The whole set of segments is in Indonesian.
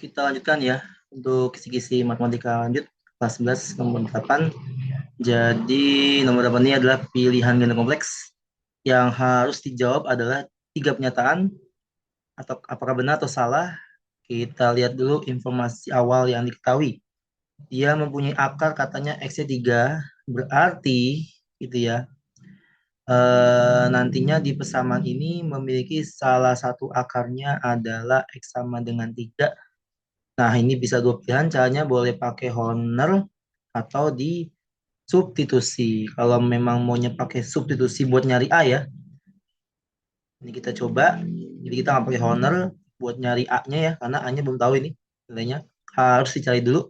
Kita lanjutkan ya untuk kisi-kisi matematika lanjut kelas 11 nomor 8. Jadi nomor 8 ini adalah pilihan ganda kompleks. Yang harus dijawab adalah tiga pernyataan atau apakah benar atau salah. Kita lihat dulu informasi awal yang diketahui. Dia mempunyai akar katanya X-nya 3, berarti gitu ya. Nantinya di persamaan ini memiliki salah satu akarnya adalah X sama dengan 3. Nah, ini bisa dua pilihan, caranya boleh pakai Horner atau di substitusi. Kalau memang maunya pakai substitusi buat nyari A ya, ini kita coba. Jadi kita nggak pakai Horner buat nyari A-nya ya, karena A-nya belum tahu ini nilainya. Harus dicari dulu.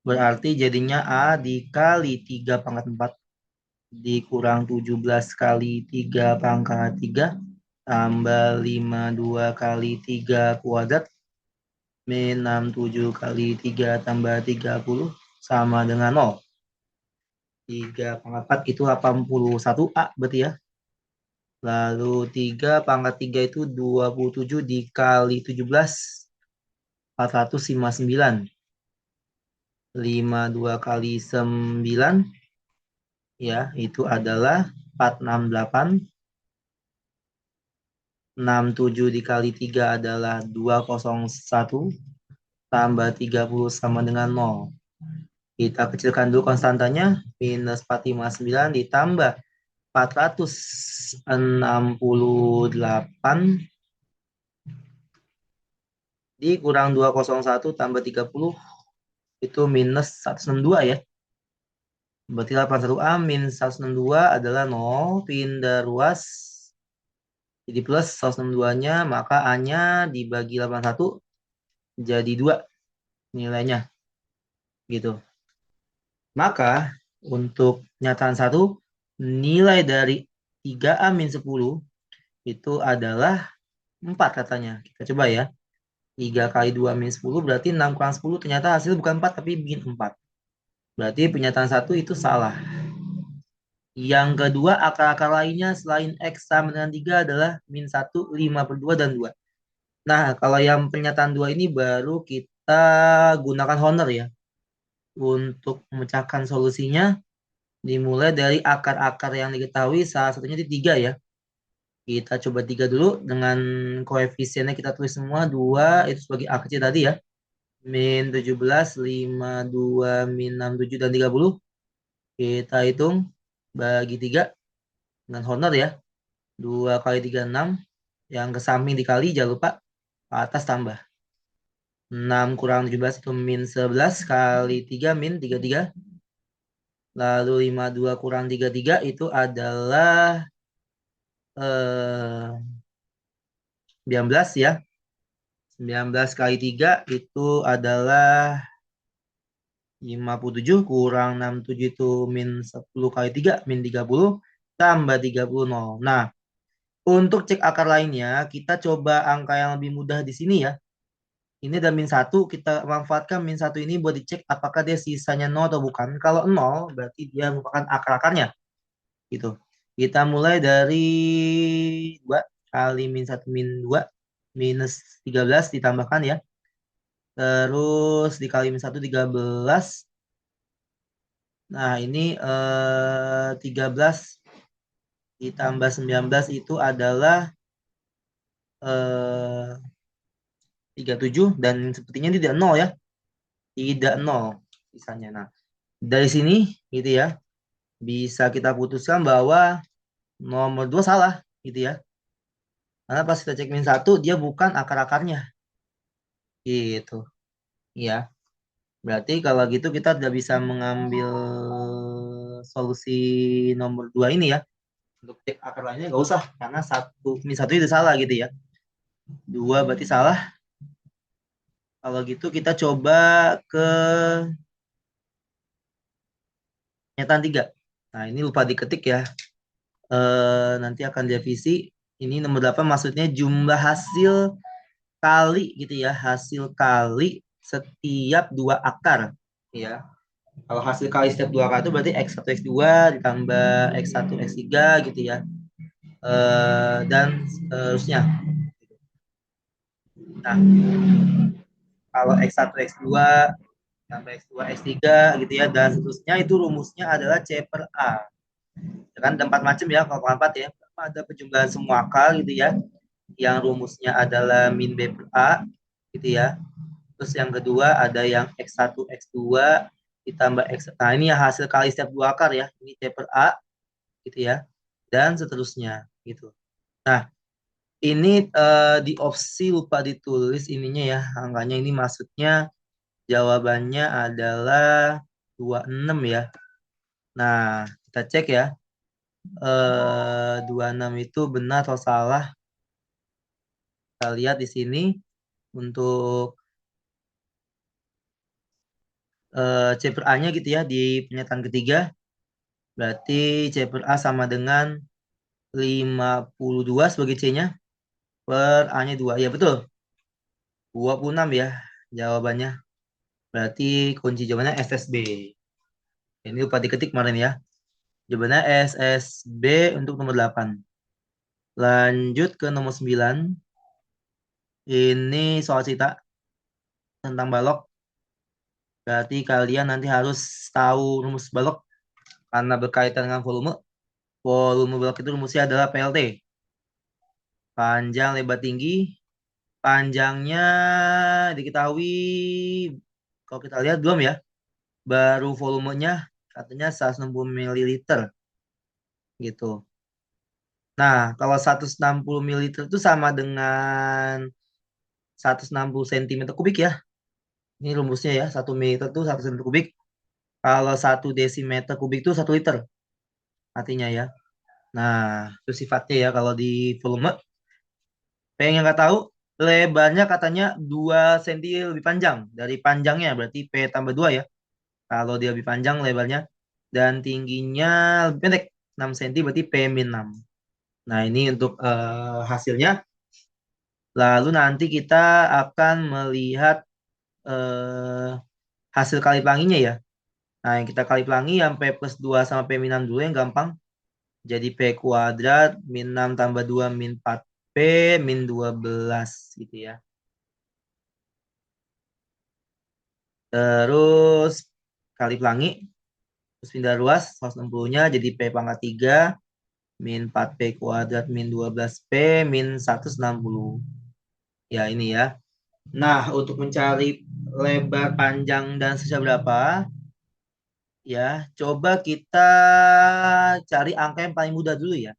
Berarti jadinya A dikali 3 pangkat 4 dikurang 17 kali 3 pangkat 3 tambah 52 kali 3 kuadrat min 67 kali 3 tambah 30 sama dengan 0. 3 pangkat 4 itu 81 A berarti ya. Lalu 3 pangkat 3 itu 27 dikali 17, 459. 52 kali 9, ya, itu adalah 468. 67 dikali 3 adalah 201. Tambah 30 sama dengan 0. Kita kecilkan dulu konstantanya. Minus 459 ditambah 468 dikurang 201 tambah 30 itu minus 162 ya. Berarti 81A minus 162 adalah 0, pindah ruas. Jadi plus 162-nya, maka A-nya dibagi 81 jadi 2 nilainya. Gitu. Maka untuk nyataan 1, nilai dari 3A min 10 itu adalah 4 katanya. Kita coba ya. 3 kali 2 min 10 berarti 6 kurang 10. Ternyata hasil bukan 4 tapi min 4. Berarti pernyataan 1 itu salah. Yang kedua, akar-akar lainnya selain X sama dengan 3 adalah min 1, 5 per 2, dan 2. Nah, kalau yang pernyataan 2 ini baru kita gunakan Horner ya. Untuk memecahkan solusinya, dimulai dari akar-akar yang diketahui, salah satunya di 3 ya. Kita coba 3 dulu, dengan koefisiennya kita tulis semua, 2 itu sebagai A kecil tadi ya. Min 17, 5, 2, min 6, 7, dan 30. Kita hitung, bagi 3 dengan Horner ya. 2 kali 3, 6. Yang ke samping dikali, jangan lupa ke atas tambah. 6 kurang 17 itu min 11 kali 3 min 33. Lalu 52 kurang 33 itu adalah 19 ya. 19 kali 3 itu adalah 57 kurang 67 itu min 10 kali 3 min 30 tambah 30 0. Nah, untuk cek akar lainnya kita coba angka yang lebih mudah di sini ya. Ini ada min 1, kita manfaatkan min 1 ini buat dicek apakah dia sisanya 0 atau bukan. Kalau 0 berarti dia merupakan akar-akarnya. Gitu. Kita mulai dari 2 kali min 1 min 2 minus 13 ditambahkan ya. Terus dikali min 1 13. Nah, ini 13 ditambah 19 itu adalah 37 dan sepertinya tidak 0 ya. Tidak 0 sisanya. Nah, dari sini gitu ya. Bisa kita putuskan bahwa nomor 2 salah gitu ya. Karena pas kita cek min 1 dia bukan akar-akarnya. Gitu. Ya. Berarti kalau gitu kita tidak bisa mengambil solusi nomor 2 ini ya. Untuk cek akar lainnya nggak usah. Karena min 1 itu salah gitu ya. 2 berarti salah. Kalau gitu kita coba ke nyataan 3. Nah, ini lupa diketik ya. Nanti akan direvisi. Ini nomor 8 maksudnya jumlah hasil kali gitu ya. Hasil kali setiap dua akar. Ya. Kalau hasil kali setiap dua akar itu berarti X1, X2 ditambah X1, X3 gitu ya. Dan seterusnya. Nah, Kalau X1, X2, tambah X2, X3 gitu ya, dan seterusnya itu rumusnya adalah C per A. Ya kan ada 4 macam ya, kalau 4 ya. Ada penjumlahan semua akal gitu ya, yang rumusnya adalah min B per A gitu ya. Terus yang kedua ada yang X1, X2 ditambah X. Nah, ini ya hasil kali setiap dua akar ya. Ini C per A gitu ya. Dan seterusnya gitu. Nah, ini di opsi lupa ditulis ininya ya. Angkanya ini maksudnya jawabannya adalah 26 ya. Nah, kita cek ya. 26 itu benar atau salah? Kita lihat di sini untuk C per A-nya gitu ya di pernyataan ketiga. Berarti C per A sama dengan 52 sebagai C-nya per A-nya 2. Ya betul, 26 ya jawabannya. Berarti kunci jawabannya SSB. Ini lupa diketik kemarin ya. Jawabannya SSB untuk nomor 8. Lanjut ke nomor 9. Ini soal cita tentang balok. Berarti kalian nanti harus tahu rumus balok karena berkaitan dengan volume. Volume balok itu rumusnya adalah PLT. Panjang lebar tinggi. Panjangnya diketahui, kalau kita lihat belum ya. Baru volumenya katanya 160 ml gitu. Nah, kalau 160 ml itu sama dengan 160 cm kubik ya. Ini rumusnya ya, 1 ml itu 1 cm kubik. Kalau 1 desimeter kubik itu 1 liter artinya ya. Nah, itu sifatnya ya kalau di volume. Pengen nggak tahu, lebarnya katanya 2 cm lebih panjang dari panjangnya, berarti P tambah 2 ya. Kalau dia lebih panjang lebarnya. Dan tingginya lebih pendek, 6 cm berarti P min 6. Nah, ini untuk hasilnya. Lalu nanti kita akan melihat eh, hasil kali pelanginya ya. Nah, yang kita kali pelangi yang P plus 2 sama P min 6 dulu yang gampang. Jadi P kuadrat min 6 tambah 2 min 4P min 12 gitu ya. Terus kali pelangi, terus pindah ruas 160-nya jadi P pangkat 3 min 4P kuadrat min 12P min 160. Ya ini ya. Nah, untuk mencari lebar, panjang, dan sisa berapa, ya coba kita cari angka yang paling mudah dulu ya.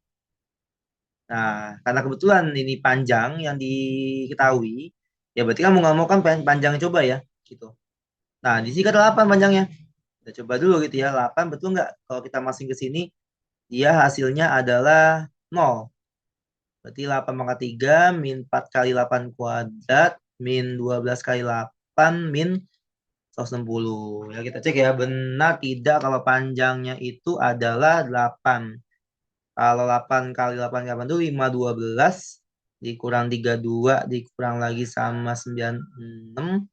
Nah, karena kebetulan ini panjang yang diketahui, ya berarti kan mau nggak mau kan panjang coba ya, gitu. Nah, di sini kan 8 panjangnya. Kita coba dulu gitu ya, 8 betul nggak? Kalau kita masing ke sini, dia hasilnya adalah 0. Berarti 8 pangkat 3 min 4 kali 8 kuadrat min 12 kali 8 min 160. Ya kita cek ya, benar tidak kalau panjangnya itu adalah 8. Kalau 8 kali 8 kali 8 itu 512 dikurang 32 dikurang lagi sama 96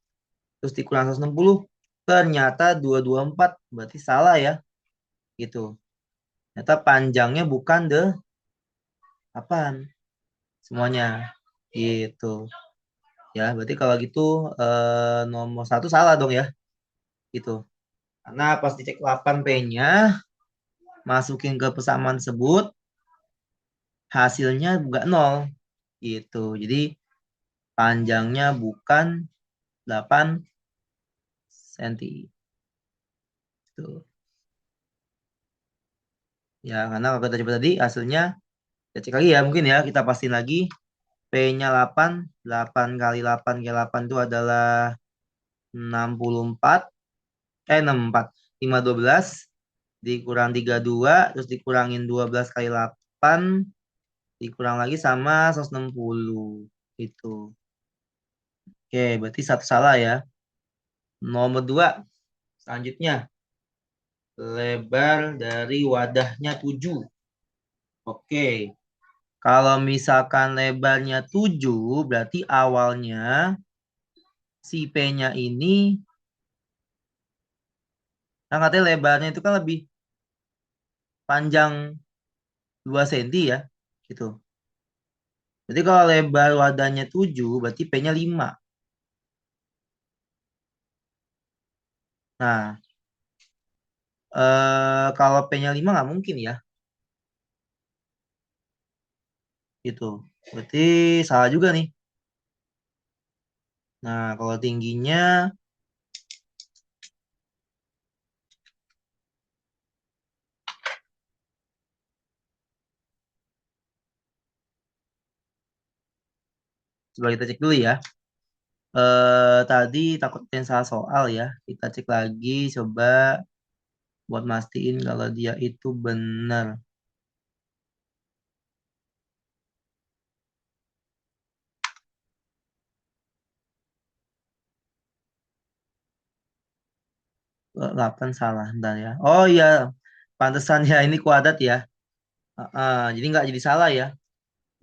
terus dikurang 160. Ternyata 224 berarti salah ya gitu. Ternyata panjangnya bukan 8 semuanya gitu. Ya, berarti kalau gitu nomor 1 salah dong ya gitu. Karena pas dicek 8P-nya masukin ke persamaan tersebut hasilnya enggak 0 gitu. Jadi panjangnya bukan 8 cm. Gitu. Ya, karena kalau kita coba tadi hasilnya kita cek lagi ya, mungkin ya kita pastiin lagi P-nya 8, 8 kali 8 kali 8 itu adalah 64, 64, 512 dikurang 32 terus dikurangin 12 kali 8 dikurang lagi sama 160 itu. Oke, berarti satu salah ya. Nomor 2 selanjutnya lebar dari wadahnya 7. Oke. Kalau misalkan lebarnya 7, berarti awalnya si P-nya ini, kan katanya lebarnya itu kan lebih panjang 2 cm ya, gitu. Jadi kalau lebar wadahnya 7, berarti P-nya 5. Nah, kalau P-nya 5 nggak mungkin ya. Gitu. Berarti salah juga nih. Nah, kalau tingginya, coba kita cek dulu ya. Tadi takut yang salah soal ya. Kita cek lagi, coba buat mastiin kalau dia itu benar. 8 salah, bentar ya. Oh iya, pantesan ya ini kuadrat ya. Jadi nggak jadi salah ya.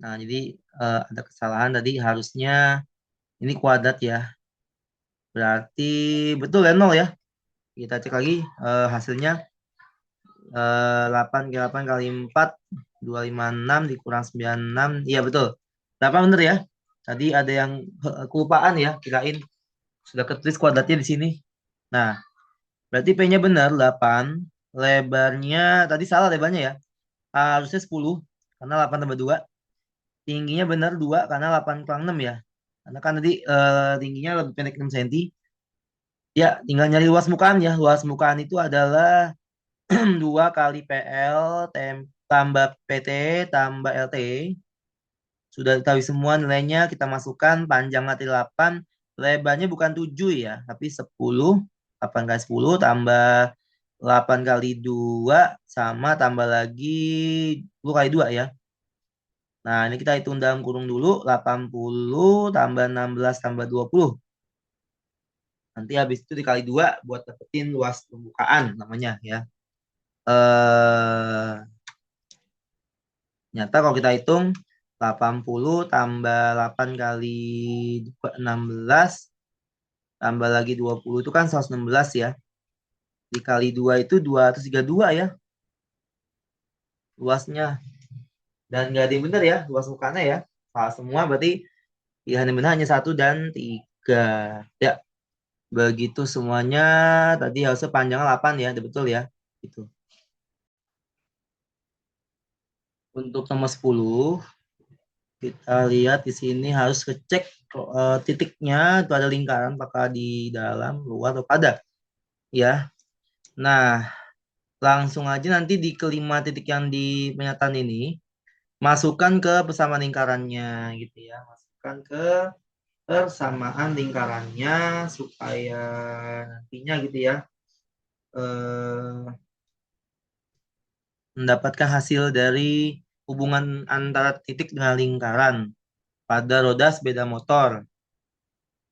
Nah, jadi ada kesalahan tadi harusnya ini kuadrat ya. Berarti betul ya 0 ya. Kita cek lagi hasilnya 8 kali 8 kali 4 256 dikurang 96. Iya betul. 8 bener ya. Tadi ada yang kelupaan ya, kirain sudah ketulis kuadratnya di sini. Nah, berarti P-nya benar 8. Lebarnya tadi salah lebarnya ya. Harusnya 10 karena 8 tambah 2. Tingginya benar 2 karena 8 kurang 6 ya. Karena kan tadi tingginya lebih pendek 6 cm. Ya, tinggal nyari luas mukaan ya. Luas mukaan itu adalah 2 kali PL tambah PT tambah LT. Sudah diketahui semua nilainya, kita masukkan panjang mati 8, lebarnya bukan 7 ya, tapi 10. 8 kali 10 tambah 8 kali 2 sama tambah lagi 10 kali 2 ya. Nah, ini kita hitung dalam kurung dulu, 80 tambah 16 tambah 20. Nanti habis itu dikali 2 buat dapetin luas pembukaan namanya ya. Eh Nyata kalau kita hitung 80 tambah 8 kali 16 tambah lagi 20 itu kan 116 ya. Dikali 2 itu 232 ya luasnya. Dan nggak ada yang benar ya luas mukanya ya. Salah semua berarti pilihan yang benar hanya 1 dan 3. Ya, begitu semuanya tadi harusnya panjangnya 8 ya, betul ya. Itu. Untuk nomor 10 kita lihat di sini harus ngecek titiknya itu ada lingkaran apakah di dalam, luar atau pada ya. Nah, langsung aja nanti di kelima titik yang di pernyataan ini masukkan ke persamaan lingkarannya gitu ya. Masukkan ke persamaan lingkarannya supaya nantinya gitu ya eh, mendapatkan hasil dari hubungan antara titik dengan lingkaran pada roda sepeda motor.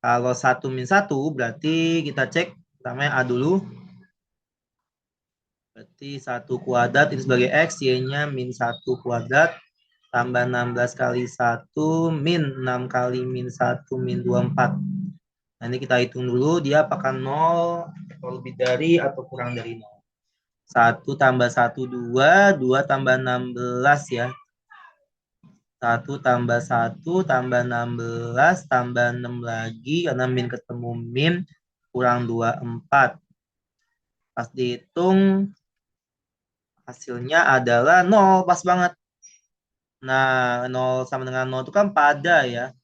Kalau 1 min 1 berarti kita cek pertama A dulu. Berarti 1 kuadrat itu sebagai X, Y-nya -1 kuadrat tambah 16 kali 1 min 6 kali -1 min 24. Nah, ini kita hitung dulu dia apakah 0 atau lebih dari atau kurang dari 0. 1 tambah 1 2, 2 tambah 16 ya. 1 tambah 1 tambah 16 tambah 6 lagi karena min ketemu min kurang 24. Pas dihitung hasilnya adalah 0, pas banget. Nah, 0 sama dengan 0 itu kan pada ya.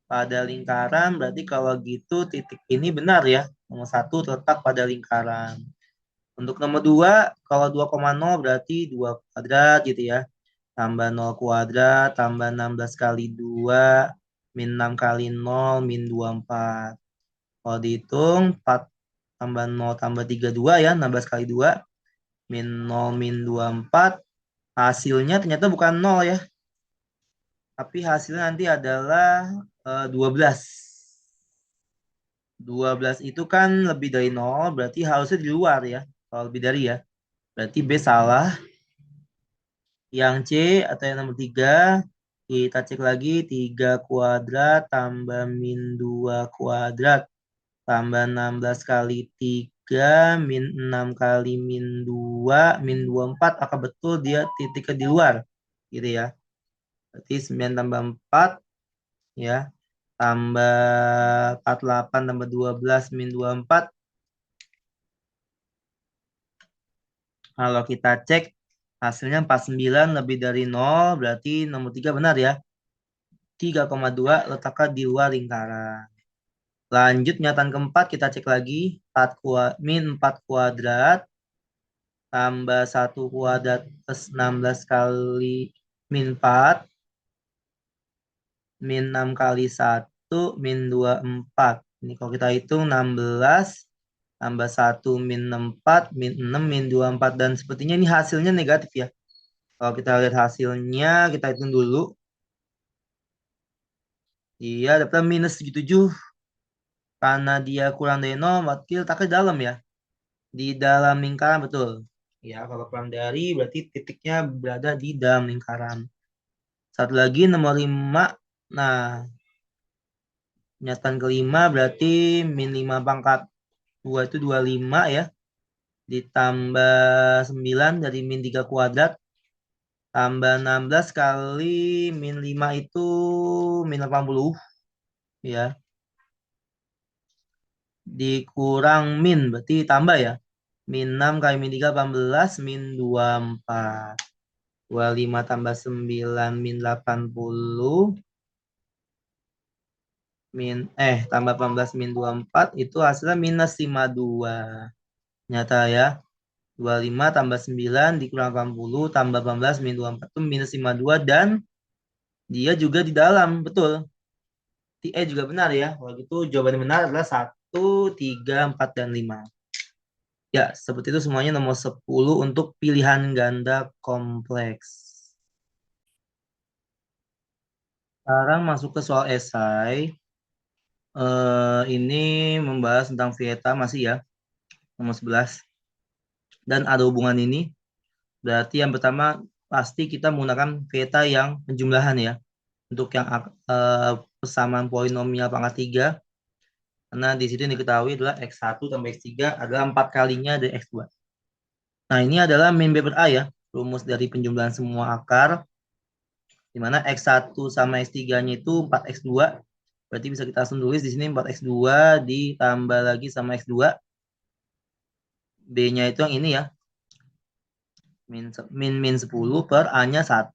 Pada lingkaran berarti kalau gitu titik ini benar ya. Nomor 1 terletak pada lingkaran. Untuk nomor 2, kalau 2,0 berarti 2 kuadrat gitu ya. Tambah 0 kuadrat, tambah 16 kali 2, min 6 kali 0, min 24. Kalau dihitung, 4 tambah 0 tambah 32 ya, 16 kali 2, min 0 min 24. Hasilnya ternyata bukan 0 ya, tapi hasilnya nanti adalah 12. 12 itu kan lebih dari 0, berarti harusnya di luar ya. Kalau lebih dari ya. Berarti B salah. Yang C atau yang nomor 3, kita cek lagi 3 kuadrat tambah min 2 kuadrat tambah 16 kali 3 min 6 kali min 2 min 24. Apakah betul dia titiknya di luar? Gitu ya. Berarti 9 tambah 4 ya. Tambah 48 tambah 12 min 24. Kalau kita cek hasilnya 49 lebih dari 0, berarti nomor 3 benar ya. 3,2 letakkan di luar lingkaran. Lanjut nyataan keempat, kita cek lagi. Min 4 kuadrat tambah 1 kuadrat plus 16 kali min 4 min 6 kali 1 min 24. Ini kalau kita hitung 16 tambah 1 min 4 min 6 min 24. Dan sepertinya ini hasilnya negatif ya. Kalau kita lihat hasilnya, kita hitung dulu. Iya, dapat minus 77. Karena dia kurang dari 0, berarti letaknya dalam ya. Di dalam lingkaran, betul. Ya, kalau kurang dari, berarti titiknya berada di dalam lingkaran. Satu lagi, nomor 5. Nah, nyataan kelima berarti min 5 pangkat 2 itu 25 ya. Ditambah 9 dari min 3 kuadrat. Tambah 16 kali min 5 itu min 80 ya. Dikurang min, berarti tambah ya. Min 6 kali min 3, 18, min 24. 25 tambah 9, min 80. Tambah 18 min 24 itu hasilnya minus 52. Nyata ya. 25 tambah 9 dikurang 80 tambah 18 min 24 itu minus 52 dan dia juga di dalam, betul. Juga benar ya. Kalau gitu jawaban yang benar adalah 1, 3, 4, dan 5. Ya, seperti itu semuanya nomor 10 untuk pilihan ganda kompleks. Sekarang masuk ke soal esai. Ini membahas tentang Vieta masih ya, nomor 11. Dan ada hubungan ini. Berarti yang pertama pasti kita menggunakan Vieta yang penjumlahan ya. Untuk yang persamaan polinomial pangkat 3. Karena di situ yang diketahui adalah X1 tambah X3 adalah 4 kalinya dari X2. Nah, ini adalah min B per A ya. Rumus dari penjumlahan semua akar. Di mana X1 sama X3-nya itu 4X2. Berarti bisa kita langsung tulis di sini 4X2 ditambah lagi sama X2. B-nya itu yang ini ya. Min 10 per A-nya 1.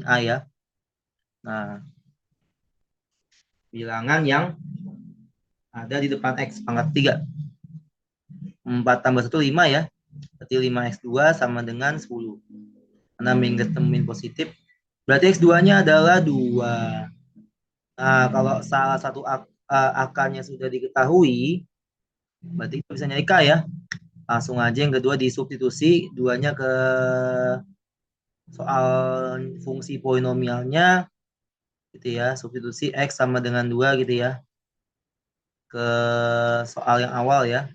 A ya. Nah, bilangan yang ada di depan X pangkat 3. 4 tambah 1, 5 ya. Berarti 5X2 sama dengan 10. Karena min ketemu min positif. Berarti X2-nya adalah 2. Nah, kalau salah satu akarnya sudah diketahui, berarti kita bisa nyari K ya. Langsung aja yang kedua disubstitusi, duanya ke soal fungsi polinomialnya, gitu ya. Substitusi X sama dengan 2 gitu ya. Ke soal yang awal ya.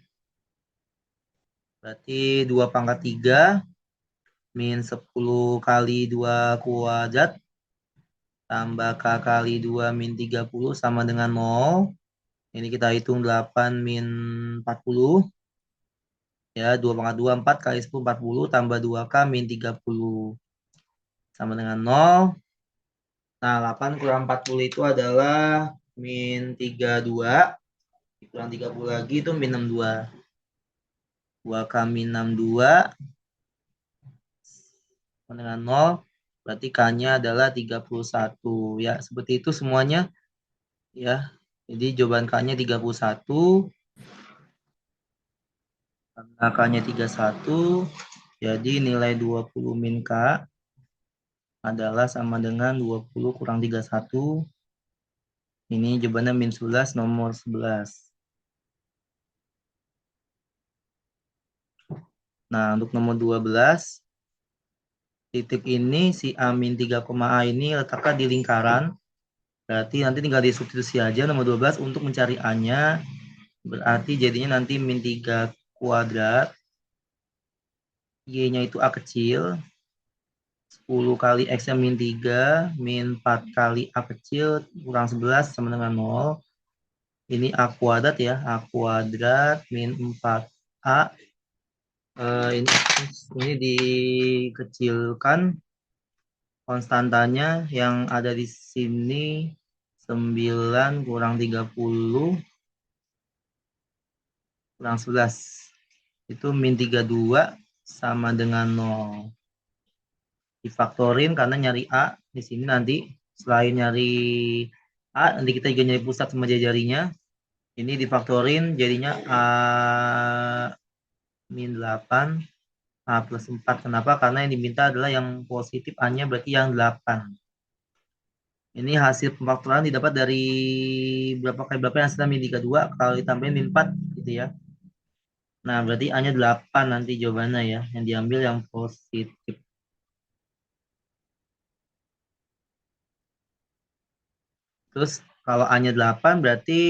Berarti 2 pangkat 3 min 10 kali 2 kuadrat tambah K kali 2 min 30 sama dengan 0. Ini kita hitung 8 min 40. Ya, 2 pangkat 2, 4 kali 10, 40 tambah 2K min 30. Sama dengan 0. Nah, 8 kurang 40 itu adalah min 32. Kurang 30 lagi itu min 62. 2K min 62 sama dengan 0. Berarti K-nya adalah 31. Ya, seperti itu semuanya. Ya, jadi jawaban K-nya 31. Karena K-nya 31. Jadi nilai 20 min K adalah sama dengan 20 kurang 31. Ini jawabannya min 11 nomor 11. Nah, untuk nomor 12, titik ini si A min 3, A ini letakkan di lingkaran. Berarti nanti tinggal disubstitusi aja nomor 12 untuk mencari A-nya. Berarti jadinya nanti min 3 kuadrat. Y-nya itu A kecil. 10 kali X-nya min 3. Min 4 kali A kecil kurang 11 sama dengan 0. Ini A kuadrat ya. A kuadrat min 4A. Ini dikecilkan konstantanya yang ada di sini 9 kurang 30 kurang 11 itu min 32 sama dengan 0. Difaktorin karena nyari A di sini nanti selain nyari A, nanti kita juga nyari pusat sama jari-jarinya. Ini difaktorin jadinya A min 8 A plus 4. Kenapa? Karena yang diminta adalah yang positif A-nya berarti yang 8. Ini hasil pemfaktoran didapat dari berapa kali berapa yang hasilnya min 32 kalau ditambahin min 4 gitu ya. Nah, berarti A-nya 8 nanti jawabannya ya, yang diambil yang positif. Terus kalau A-nya 8 berarti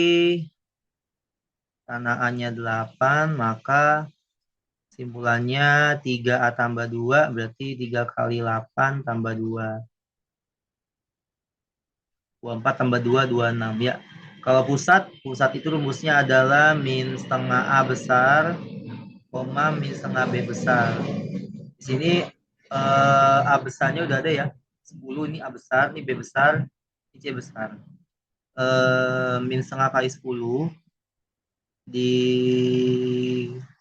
karena A-nya 8 maka simpulannya 3A tambah 2 berarti 3 kali 8 tambah 2. 24 tambah 2, 26 ya. Kalau pusat itu rumusnya adalah min setengah A besar, koma min setengah B besar. Di sini A besarnya udah ada ya. 10 ini A besar, ini B besar, ini C besar. Min setengah kali 10 di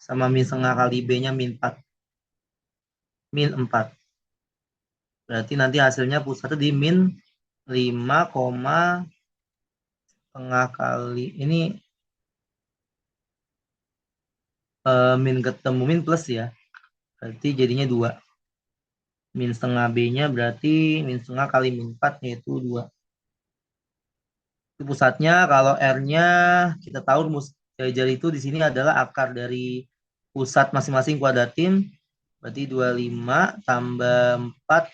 sama min setengah kali B-nya min 4. Min 4. Berarti nanti hasilnya pusatnya di min 5, setengah kali ini min ketemu min plus ya. Berarti jadinya 2. Min setengah B-nya berarti min setengah kali min 4 yaitu 2. Itu pusatnya. Kalau R-nya kita tahu rumus jari-jari itu di sini adalah akar dari pusat masing-masing kuadratin. Berarti 25 tambah 4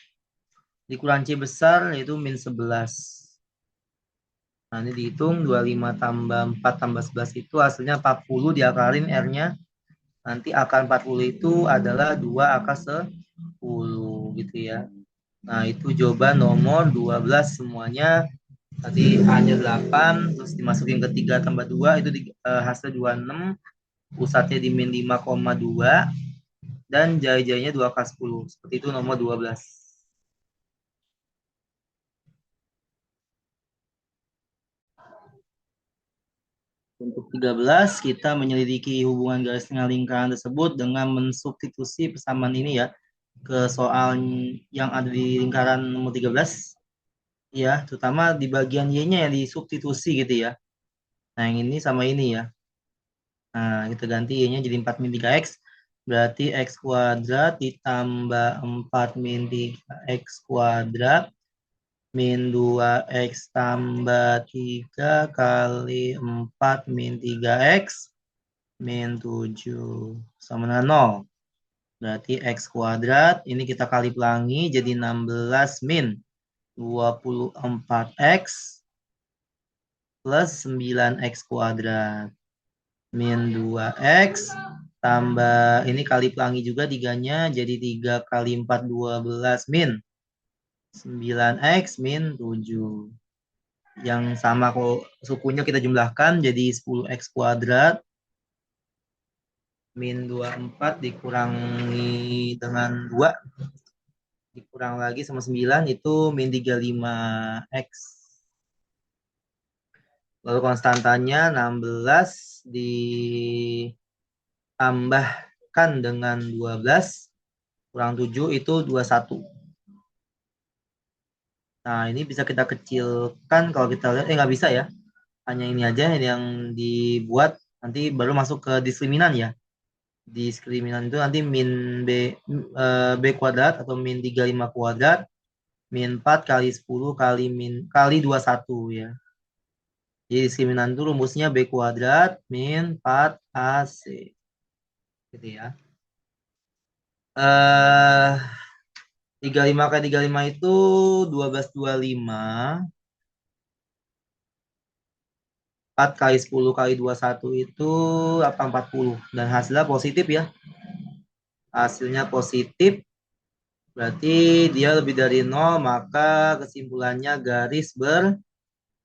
dikurang C besar yaitu min 11. Nah, ini dihitung 25 tambah 4 tambah 11 itu hasilnya 40 diakarin R-nya. Nanti akar 40 itu adalah 2 akar 10 gitu ya. Nah, itu jawaban nomor 12 semuanya. Tadi A-nya 8, terus dimasukin ke 3 tambah 2, itu hasil 26. Pusatnya di min 5,2, dan jari-jarinya 2 akar 10. Seperti itu nomor 12. Untuk 13, kita menyelidiki hubungan garis tengah lingkaran tersebut dengan mensubstitusi persamaan ini ya ke soal yang ada di lingkaran nomor 13. Ya, terutama di bagian Y-nya yang disubstitusi gitu ya. Nah, yang ini sama ini ya. Nah, kita ganti Y-nya jadi 4 min 3X. Berarti X kuadrat ditambah 4 min 3X kuadrat min 2X tambah 3 kali 4 min 3X min 7 sama dengan 0. Berarti X kuadrat, ini kita kali pelangi jadi 16 min 24X plus 9X kuadrat min 2X tambah ini kali pelangi juga 3-nya jadi 3 kali 4 12 min 9X min 7. Yang sama kok sukunya kita jumlahkan jadi 10X kuadrat min 24 dikurangi dengan 2 dikurang lagi sama 9 itu min 35X. Lalu konstantanya 16 ditambahkan dengan 12 kurang 7 itu 21. Nah, ini bisa kita kecilkan kalau kita lihat, nggak bisa ya. Hanya ini aja yang dibuat, nanti baru masuk ke diskriminan ya. Diskriminan itu nanti min B kuadrat atau min 35 kuadrat, min 4 kali 10 kali min kali 21 ya. Jadi diskriminan itu rumusnya B kuadrat min 4 AC. Gitu ya. 35 kali 35 itu 1225. 4 kali 10 kali 21 itu 840. Dan hasilnya positif ya. Hasilnya positif. Berarti dia lebih dari 0, maka kesimpulannya garis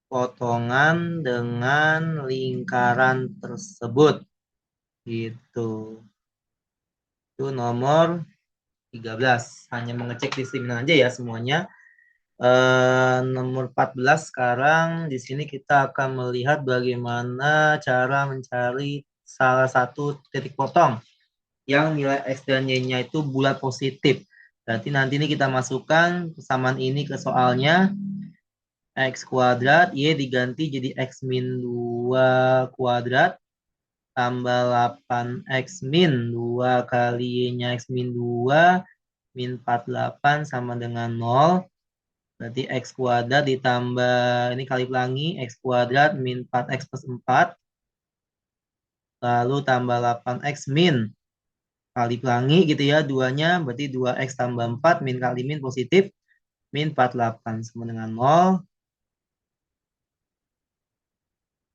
berpotongan dengan lingkaran tersebut. Gitu. Itu nomor 13. Hanya mengecek diskriminan aja ya semuanya. Nomor 14 sekarang di sini kita akan melihat bagaimana cara mencari salah satu titik potong yang nilai X dan Y-nya itu bulat positif. Berarti nanti ini kita masukkan persamaan ini ke soalnya. X kuadrat, Y diganti jadi X min 2 kuadrat tambah 8X min 2 kali Y-nya X min 2 min 48 sama dengan 0. Berarti X kuadrat ditambah, ini kali pelangi, X kuadrat min 4X plus 4. Lalu tambah 8X min kali pelangi gitu ya, duanya berarti 2X tambah 4 min kali min positif min 48 sama dengan 0.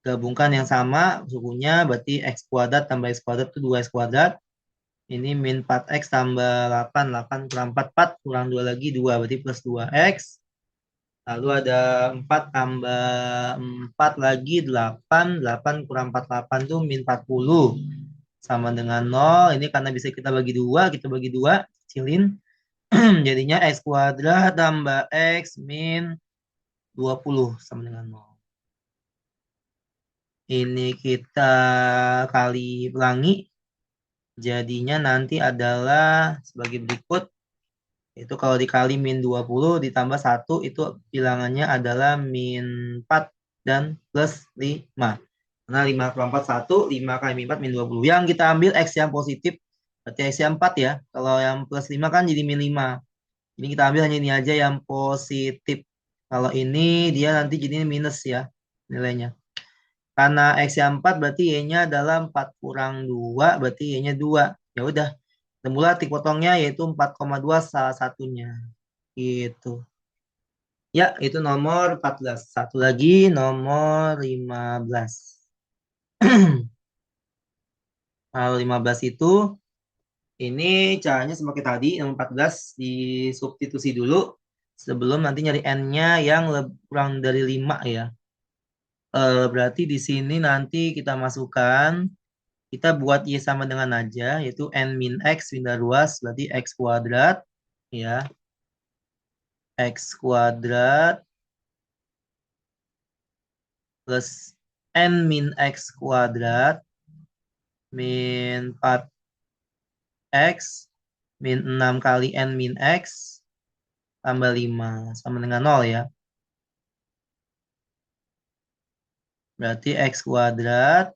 Gabungkan yang sama sukunya berarti X kuadrat tambah X kuadrat itu 2X kuadrat. Ini min 4X tambah 8, 8 kurang 4, 4 kurang 2 lagi 2 berarti plus 2X. Lalu ada 4 tambah 4 lagi 8, 8 kurang 48 itu min 40 sama dengan 0. Ini karena bisa kita bagi 2, kita bagi 2, kecilin. Jadinya X kuadrat tambah X min 20 sama dengan 0. Ini kita kali pelangi. Jadinya nanti adalah sebagai berikut. Itu kalau dikali min 20 ditambah 1 itu bilangannya adalah min 4 dan plus 5. Karena 5 kurang 4, 1, 5 kali min 4 min 20. Yang kita ambil X yang positif, berarti X yang 4 ya. Kalau yang plus 5 kan jadi min 5. Ini kita ambil hanya ini aja yang positif. Kalau ini dia nanti jadi minus ya nilainya. Karena X yang 4 berarti Y-nya adalah 4 kurang 2, berarti Y-nya 2. Ya udah, temulah titik potongnya yaitu 4,2 salah satunya. Gitu. Ya, itu nomor 14. Satu lagi nomor 15. Kalau 15 itu ini caranya seperti tadi, nomor 14 disubstitusi dulu sebelum nanti nyari N-nya yang kurang dari 5 ya. Berarti di sini nanti kita masukkan, kita buat Y sama dengan aja, yaitu N min X pindah ruas, berarti X kuadrat, ya. X kuadrat plus N min X kuadrat min 4X min 6 kali N min X tambah 5 sama dengan 0 ya. Berarti X kuadrat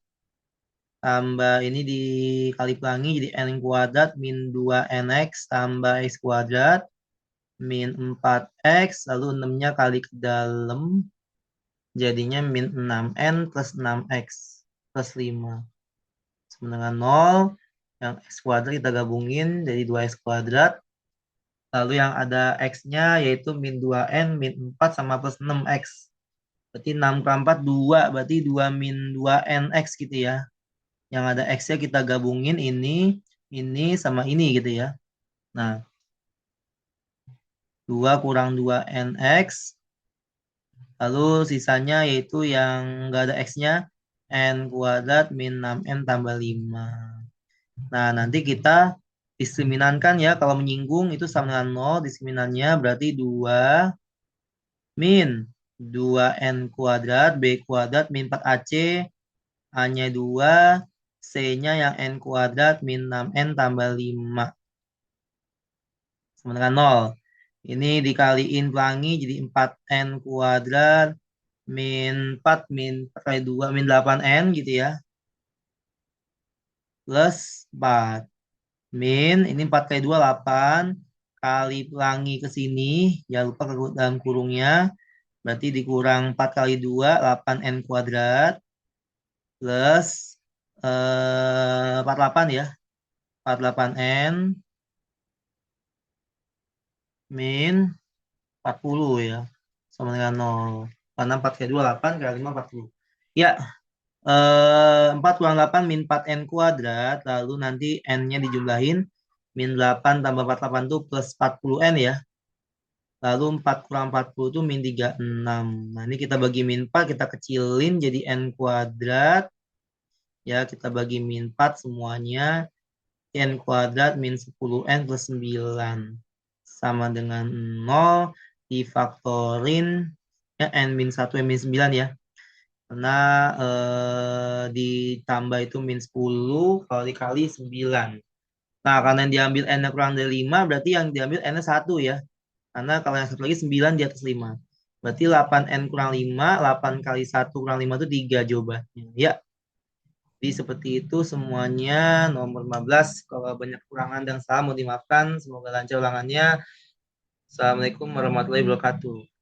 tambah ini dikali pelangi jadi N kuadrat min 2NX tambah X kuadrat min 4X lalu 6-nya kali ke dalam jadinya min 6N plus 6X plus 5 sama dengan 0. Yang X kuadrat kita gabungin jadi 2X kuadrat. Lalu yang ada X-nya yaitu min 2N min 4 sama plus 6X. Berarti 6 ke 4, 2. Berarti 2 min 2NX gitu ya. Yang ada X-nya kita gabungin ini sama ini gitu ya. Nah, 2 kurang 2NX. Lalu sisanya yaitu yang nggak ada X-nya. N kuadrat min 6N tambah 5. Nah, nanti kita diskriminankan ya. Kalau menyinggung itu sama dengan 0. Diskriminannya berarti 2 min 2N kuadrat. B kuadrat min 4AC. A-nya 2. C-nya yang N kuadrat min 6N tambah 5. Sama dengan 0. Ini dikaliin pelangi jadi 4N kuadrat min 4 min 4 kali 2 min 8N gitu ya. Plus 4. Min, ini 4 kali 2, 8. Kali pelangi ke sini, jangan lupa ke dalam kurungnya. Berarti dikurang 4 kali 2, 8N kuadrat. Plus 48 ya. 48N min 40 ya. Sama dengan 0. Karena 4 kali 2, 8 kali 5, 40. Ya, 4 kurang 8 min 4N kuadrat. Lalu nanti N-nya dijumlahin. Min 8 tambah 48 itu plus 40N ya. Lalu 4 kurang 40 itu min 36. Nah, ini kita bagi min 4, kita kecilin jadi N kuadrat. Ya, kita bagi min 4 semuanya. N kuadrat min 10N plus 9. Sama dengan 0. Difaktorin. Ya, N min 1, N min 9 ya. Karena ditambah itu min 10, kalau dikali 9. Nah, karena yang diambil N-nya kurang dari 5, berarti yang diambil N-nya 1 ya. Karena kalau yang satu lagi 9 di atas 5. Berarti 8N kurang 5, 8 kali 1 kurang 5 itu 3 jawabannya. Ya, jadi seperti itu semuanya. Nomor 15. Kalau banyak kekurangan dan salah mau dimaafkan. Semoga lancar ulangannya. Assalamualaikum warahmatullahi wabarakatuh.